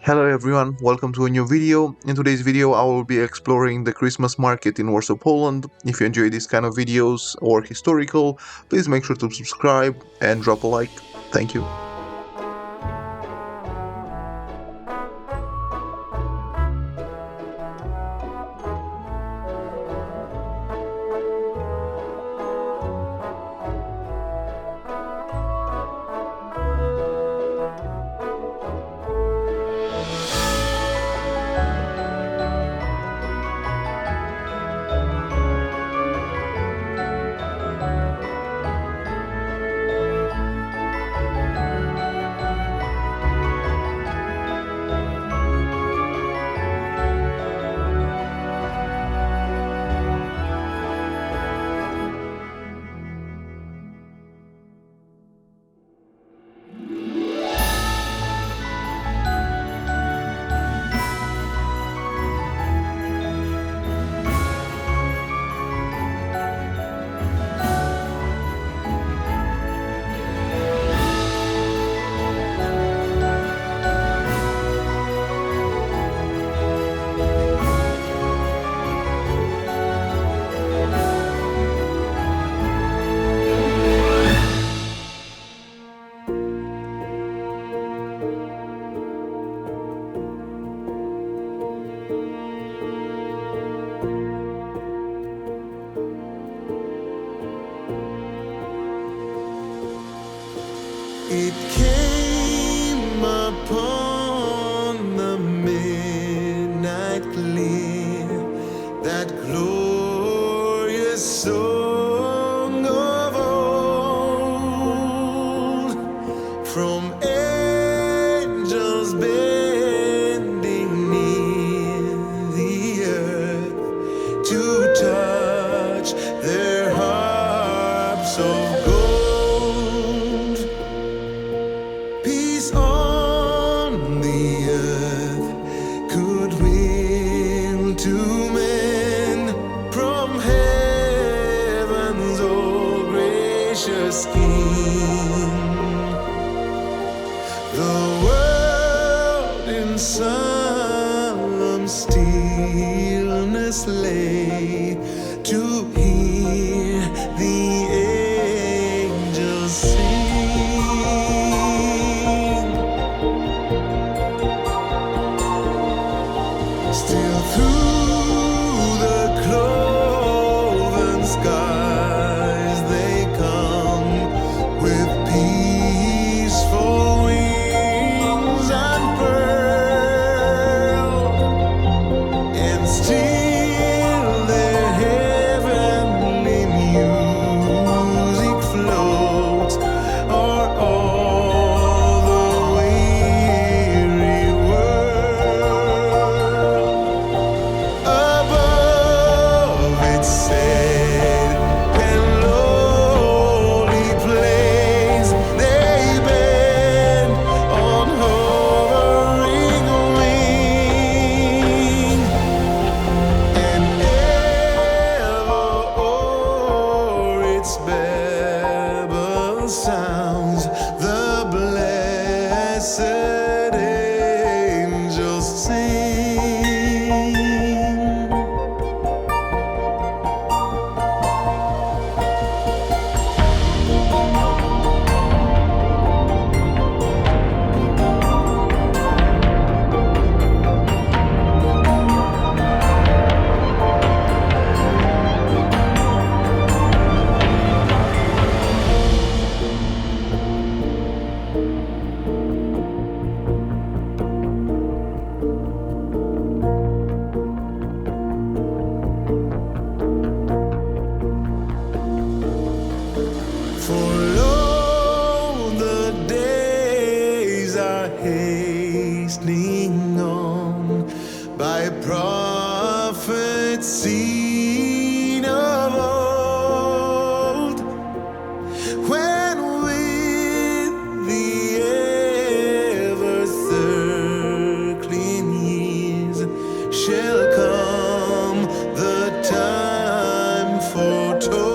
Hello everyone, welcome to a new video. In today's video I will be exploring the Christmas market in Warsaw, Poland. If you enjoy these kind of videos or historical, please make sure to subscribe and drop a like. Thank you. It came upon the midnight clear, that glorious song of old, from angels bending near the earth to touch their harps of gold. Peace on the earth, goodwill to men, from heaven's all gracious King. The world in solemn stillness lay to hear the angels sing. Still through the cloven skies they come with peaceful wings unfurled, and still their heavenly music floats o'er all the weary world. Above it said, and lowly plains they bend on hovering wing, and ever o'er its babble sounds the blessed angels sing. For lo, the days are hastening on by prophets seen of old, when with the ever-circling years shall come the time foretold.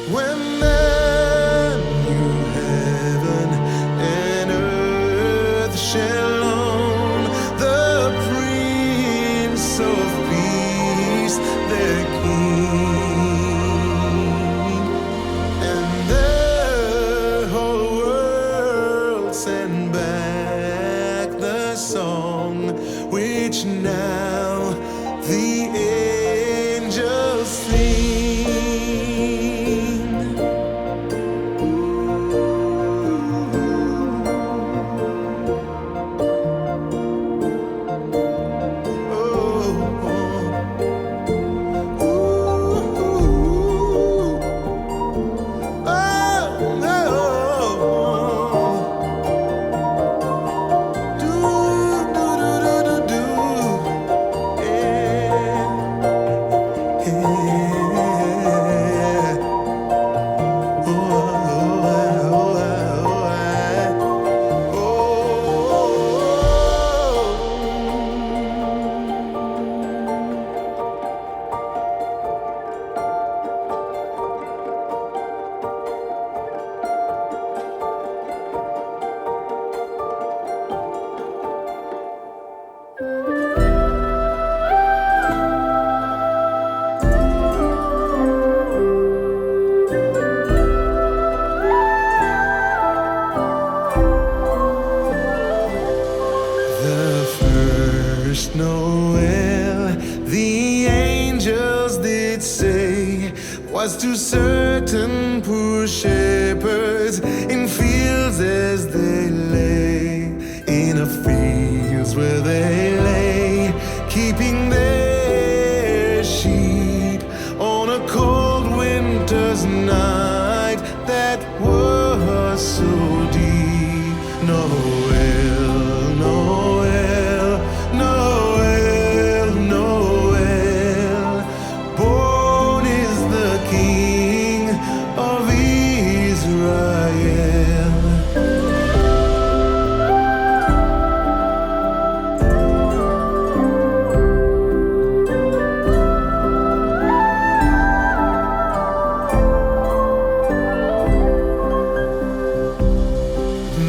When the new heaven and earth send back the song which now the angels sing. The first Noel, the angels did say, was to certain poor shepherds in fields as they lay, in a fields where they lay, keeping their sheep on a cold winter's night that was so deep. Noel, Noel, Noel, Noel, born is the King of Israel.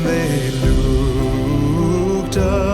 They looked up